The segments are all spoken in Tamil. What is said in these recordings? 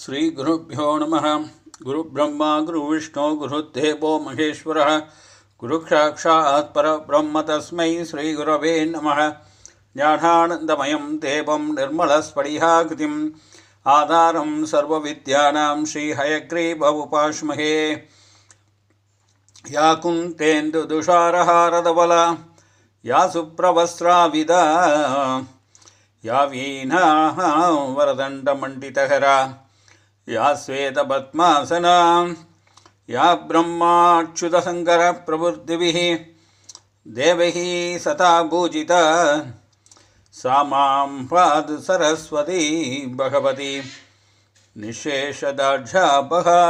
श्री गुरुभ्यो नमः। गुरुब्रह्मा गुरुविष्णु गुरुदेवो महेश्वरः गुरुसाक्षात् परब्रह्म तस्मै श्री गुरवे नमः। ज्ञानानन्दमयं देवं निर्मलस्फटिकाकृतिम् आधारं सर्वविद्यानां श्रीहयग्रीवमुपास्महे। या कुन्तेन्दुदुषारहारधवला या सुप्रवस्त्राविदा या वीणा वरदण्डमण्डितकरा या श्वेतपद्मासना या ब्रह्माच्युतशङ्करप्रभृतिभिः देवैः सता पूजिता सा मां पातु सरस्वती भगवती निःशेषदार्ढ्यापहा।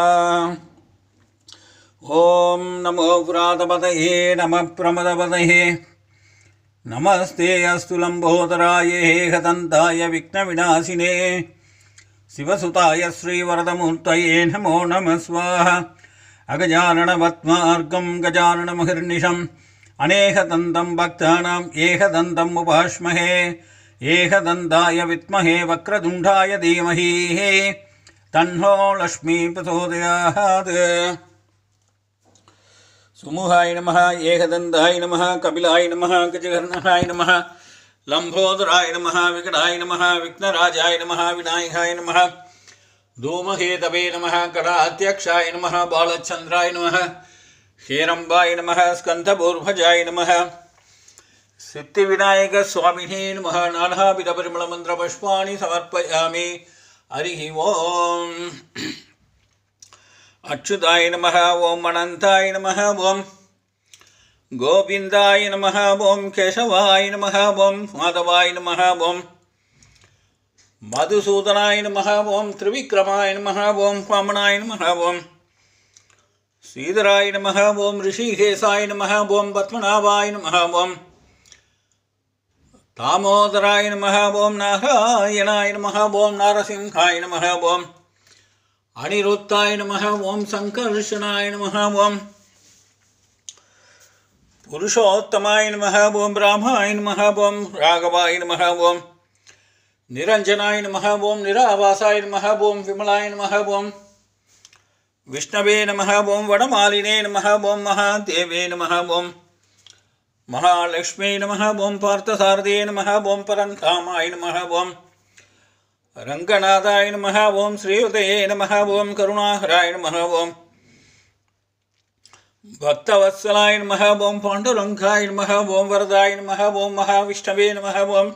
ॐ नमो व्रातपतये नमः प्रमदपतये नमस्ते अस्तु लम्बोदराय एकदन्ताय विघ्नविनाशिने शिवसुताय श्रीवरदमूर्तये नमो नमः स्वाहा। अगजाननपद्मार्गं गजाननमहर्निशम् अनेकदन्तं भक्तानाम् एकदन्तम् उपास्महे। एकदन्ताय विद्महे वक्रतुण्डाय धीमहि तन्नो लक्ष्मी प्रचोदयात्। सुमुहाय नमः, एकदन्ताय नमः, कपिलाय नमः, गजकर्णकाय नमः, लम्बोदराय नमः, विकटाय नमः, विघ्नराजाय नमः, विनायकाय नमः, धूमकेतवे नमः, कडाध्यक्षाय नमः, बालचन्द्राय नमः, हेरम्बाय नमः, स्कन्दपूर्वजाय नमः, सिद्धिविनायकस्वामिने नमः। नानाविधपरिमलमन्त्रपुष्पाणि समर्पयामि। हरिः ओम्। अच्युताय नमः, ओम अनंताय नमः, ओम गोविंदाय नमः, ओम केशवाय नमः, ओम माधवाय नमः, ओम मधुसूदनाय नमः, ओम त्रिविक्रमाय नमः, ओम वामनाय नमः, ओम श्रीधराय नमः, ओम ऋषिकेशाय नमः, ओम पद्मनाभाय नमः, ओम दामोदराय नमः, ओम नारायणाय नमः, ओम नारसिंहाय नमः, ओम अनिरुद्धाय नमः, ओम संकर्षणाय नमः, ओम पुरुषोत्तमाय नमः, ओम रामाय नमः, ओम राघवाय नमः, ओम निरंजनाय नमः, ओम निराभासाय नमः, ओम विमलाय नमः, ओम विष्णवे नमः, ओम वडमालिने नमः, ओम महादेवे नमः, ओम महालक्ष्मी नमः, ओम पार्थसारथे नमः, ओम परन्धामाय नमः, ओम रंगनाथाय नमः, ओम श्रीयुतये नमः, ओम करुणाहराय नमः, ओम भक्तवत्सलाय नमः, ओम पाण्डुरंगाय नमः, ओम वरदाय नमः, ओम महाविष्णवे नमः, ओम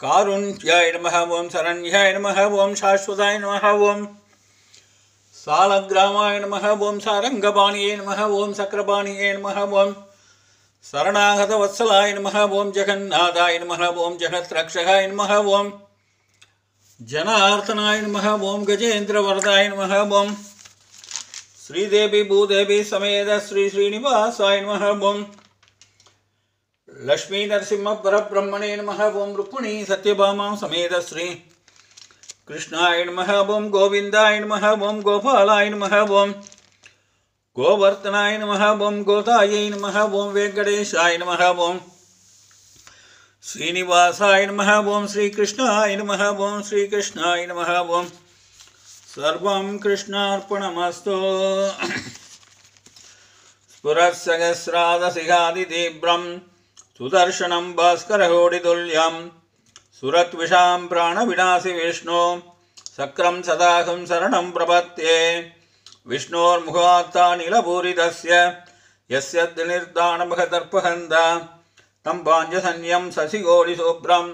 कारुण्याय नमः, ओम शरण्याय नमः, ओम शाश्वताय नमः, ओम सालग्रामाय नमः, ओम सारंगपाणिये नमः, ओम चक्रपाणिये नमः, ओम शरणागतवत्सलाय नमः, ओम जगन्नाथाय नमः, ओम जगत्रक्षकाय नमः, ओम जनार्दनाय नमः, ओम गजेन्द्रवरदाय नमः, ओम श्रीदेवी भूदेवी समेत श्री श्रीनिवासाय नमः, ओम लक्ष्मी नरसिंह परब्रह्मणे नमः, ओम रुक्मिणी सत्यभामा समेत श्री कृष्णाय नमः, ओम गोविंदाय नमः, ओम गोपालाय नमः, ओम गोवर्धनाय नमः, ओम गोदायै नमः, ओम वेंकटेशाय नमः, ओम श्रीनिवासाय नमः, ओम श्रीकृष्णाय नमः, ओम श्रीकृष्णाय नमः, ओम सर्वं कृष्णार्पणमस्तु। स्फुरत्सहस्रादशिखादितीव्रं सुदर्शनं भास्करकोटितुल्यं सुरत्विषां प्राणविनाशि विष्णो शक्रं सदाहं शरणं प्रपद्ये। विष्णोर्मुखात्तानिलपूरितस्य यस्य निर्दानमहदर्पहन्ता तं पाञ्चजन्यं शशिकोटिशुभ्रं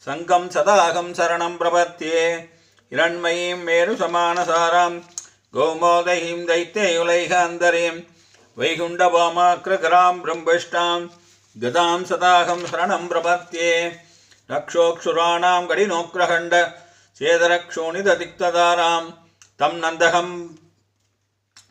शङ्खं सदाहं शरणं प्रपद्ये। हिरण्मयीं मेरुसमानसारां गौमोदयीं दैत्ययुलैकान्तरीं वैकुण्ठवामाग्रकरां ब्रह्मष्टां गदां सदाहं शरणं प्रपद्ये। रक्षोक्षुराणां कठिनोग्रखण्ड चेदरक्षोणिततिक्तधारां तं नन्दहं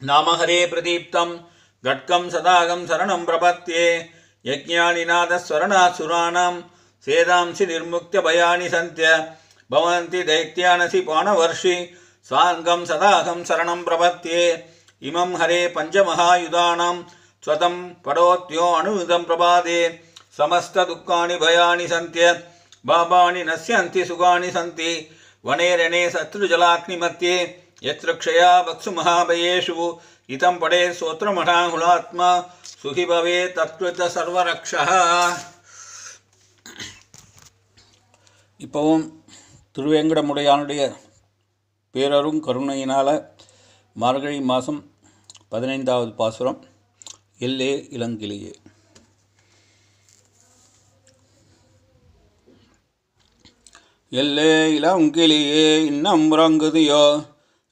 नामहरे प्रदीप्तं घट्कं सदाहं शरणं प्रपद्ये। यज्ञानिनादस्वरणासुराणां सेदांसि निर्मुक्त्यभयानि सन्त्य भवन्ति दैत्यानसि पाणवर्षि साङ्गं सदाहं शरणं प्रपद्ये। इमं हरे पञ्चमहायुधानां स्वतं पडोत्यो अनुयुधं प्रभाते समस्तदुःखानि भयानि सन्त्य पापानि नश्यन्ति सुखानि सन्ति वनेरणे शत्रुजलाग्निमध्ये यत्र क्षया वत्सु महाभयेषु इतं पडे सोत्रमठाहुलात्मा सुखी भवे तत्कृत सर्वरक्षः. இப்போவும் திருவேங்கடமுடையானுடைய பேரரும் கருணையினால் மார்கழி மாதம் 15வது பாசுரம். எல்லே இளங்கிளியே. எல்லே இளங்கிளியே இன்னம் உறங்குதியோ,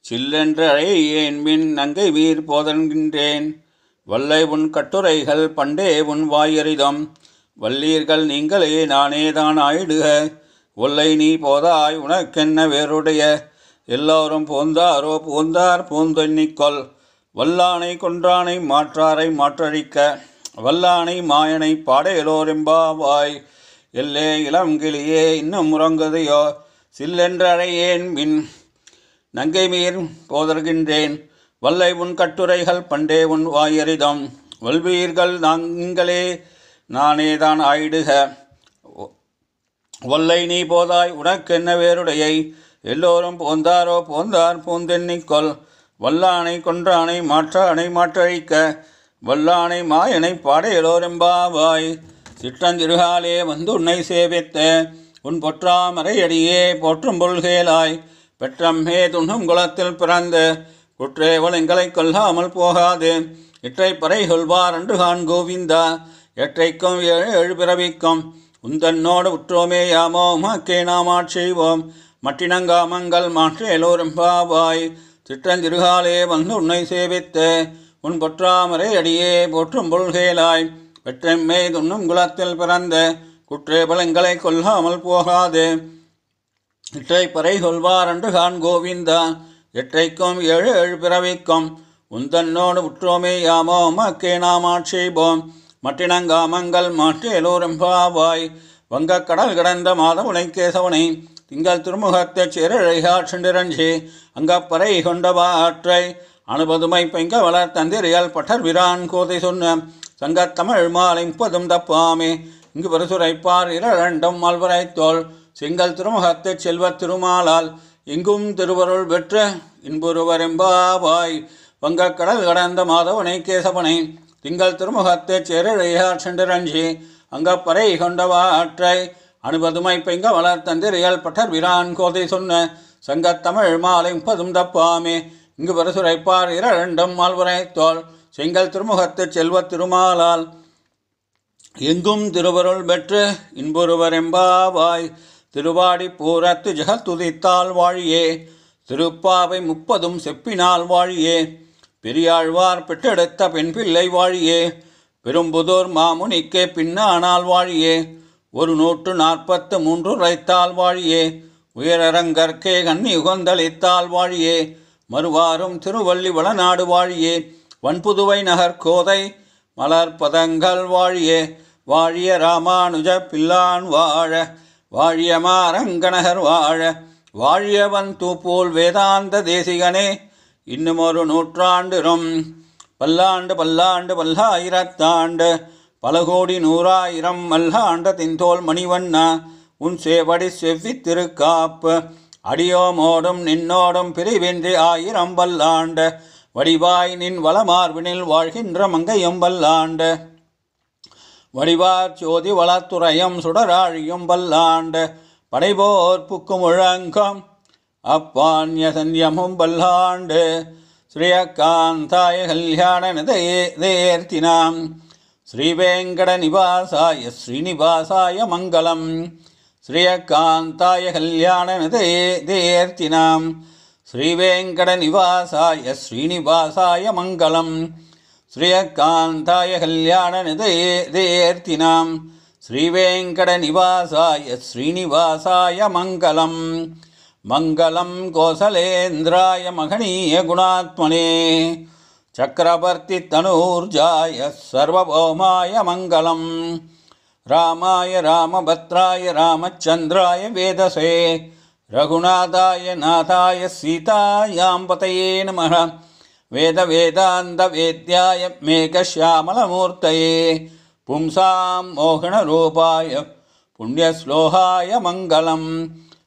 சில்லென்றழை ஏன் மின் நங்கை வீர் போதன்கின்றேன். வல்லை உன் கட்டுரைகள் பண்டே உன் வாயறிதம், வல்லீர்கள் நீங்களே நானேதான் ஆயிடுக. ஒல்லை நீ போதாய் உனக்கென்ன வேறுடைய, எல்லோரும் போந்தாரோ போந்தார் போந்தெண்ணிக்கொள். வல்லானை கொன்றானை மாற்றாரை மாற்றழிக்க, வல்லானை மாயனை பாடையலோரெம்பாவாய். எல்லே இளங்கிளியே இன்னும் உறங்குதையோ, சில்லென்றழையேன் மின் நங்கை மீர் போதர்கின்றேன். வல்லை உன் கட்டுரைகள் பண்டே உன் வாயறிதம், வல்வீர்கள் நீங்களே நானேதான் ஆயிடுக. ஒல்லை நீ போதாய் உனக்கென்ன வேறுடையை, எல்லோரும் போந்தாரோ போந்தார் போந்தெண்ணிக்கொள். வல்லானை கொன்றானை மாற்றானை மாற்றழிக்க, வல்லானை மாயனை பாடையலோரெம்பாவாய். சிற்றஞ்சிறுகாலே வந்து உன்னை சேவித்த உன் பொற்றாமரையடியே போற்றும் பொல்கேலாய். பெற்றம்மே துண்ணும் குலத்தில் பிறந்த குற்றேவல் எங்களை கொல்லாமல் போகாது. இற்றை பறை சொல்வார் அன்று கான் கோவிந்தா, எற்றைக்கும் ஏழு பிறவிக்கும் உந்தன்னோடு உற்றோமே யாமோ உமக்கே நாம் ஆட்செய்வோம். மட்டினங்காமங்கள் மாற்றேலோரெம்பாவாய். சிற்றஞ்சிறுகாலே வந்து உன்னை சேவித்த உன் பொற்றாமரை அடியே போற்றும் பொல்கேலாய். பெற்றம்மே துண்ணும் குலத்தில் பிறந்த குற்றேபலங்களை கொல்லாமல் போகாது. இற்றை பறை சொல்வார் அன்று கான் கோவிந்தா, எற்றைக்கும் ஏழு பிறவிக்கும் உந்தன்னோடு உற்றோமே யாமோ உமக்கே நாம் ஆட்செய்வோம். மட்டினங்காமங்கள் மாற்றேலோரெம்பாவாய். வங்கக் கடல் கடந்த மாதமுனை கேசவனை திங்கள் திருமுகத்தைச் சேரழைகாற் சென்றிரஞ்சி அங்கப்பறை கொண்டவாற்றை அனுபதுமை பெங்க வளர் தந்திரியால் பட்டர் விரான் கோதை சொன்ன சங்கத்தமிழ் மாலை 30 தப்பாமே. இங்கு பரிசுரைப்பார் இரண்டும் மால்வரைத்தோள் செங்கல் திருமுகத்தைச் செல்வத் திருமாலால் எங்கும் திருவருள் பெற்ற இன்புருவரெம்பாவாய். வங்கக் கடல் கடந்த மாதவனை கேசவனை திங்கள் திருமுகத்தைச் சேரழையார் சென்றிரஞ்சி அங்கப்பறை கொண்டவாற்றை அனுபதுமை பெங்க வளர் தந்திரியால் பட்டர் விரான் கோதை சொன்ன சங்கத்தமிழ் மாலை 30 தப்பாமே. இங்கு பரிசுரைப்பார் இரண்டும் மால்வரைத்தோள் செங்கல் திருமுகத்தைச் செல்வத் திருமாலால் எங்கும் திருவருள் பெற்று இன்புருவரெம்பாவாய். திருவாடி பூரத்து ஜெகத்துதித்தால் வாழியே, திருப்பாவை 30 செப்பினால் வாழியே. பெரியாழ்வார் பெற்றெடுத்த பெண் பிள்ளை வாழியே, பெரும்புதூர் மாமுனிக்கே பின்னானால் வாழியே. 143 உரைத்தால் வாழியே, உயரரங்கற்கே கண்ணி உகந்தளித்தால் வாழியே. மறுவாரும் திருவள்ளி வளநாடு வாழியே, வன்புதுவை நகர் கோதை மலர்பதங்கள் வாழியே. வாழிய ராமானுஜ பிள்ளான் வாழ, வாழிய மாரங்கநகர் வாழ, வாழியவன் தூப்போல் வேதாந்த தேசிகனே இன்னும் ஒரு நூற்றாண்டிரும். பல்லாண்டு பல்லாண்டு பல்லாயிரத்தாண்டு பல கோடி நூறாயிரம் மல்லாண்ட தின்தோல் மணிவண்ணா உன் சேவடி செவ்வி திருக்காப்பு. அடியோமோடும் நின்னோடும் பிரிவின்றி 1000 பல்லாண்ட வடிவாய் நின் வளமார்பினில் வாழ்கின்ற மங்கையும் பல்லாண்ட. வடிவார் சோதி வளத்துறையும் சுடராழியும் பல்லாண்ட படைபோர் புக்கு முழங்கம் அப்பான்ய சன்யமும் பல்லாண்டு. ஸ்ரீயக்காந்தாய கல்யாண நிதேர்த்தினாம் ஸ்ரீவேங்கட நிவாசாய ஸ்ரீனிவாசாய மங்களம். ஸ்ரீயக்காந்தாய கல்யாண நிதேர்த்தினாம் ஸ்ரீவேங்கட நிவாசாய ஸ்ரீனிவாசாய மங்களம். ஸ்ரீயக்காந்தாய கல்யாண நிதேர்த்தினாம் ஸ்ரீவேங்கட நிவாசாய ஸ்ரீனிவாசாய மங்களம். மங்களம் கோசலேந்திராய மகனீய குணாத்மனே சக்கரவர்த்தி தனூர்ஜாய சர்வபௌமாய மங்களம். ராமாய ராமபத்ராய ராமச்சந்திராய வேதசே ரகுநாதாய நாதாய சீதாயாம் பதயே நமः. வேத வேதாந்த வேத்யாய மேகஷ்யாமலமூர்த்தயே பும்சாம் மோகனரூபாய புண்ணியஸ்லோகாய மங்களம்.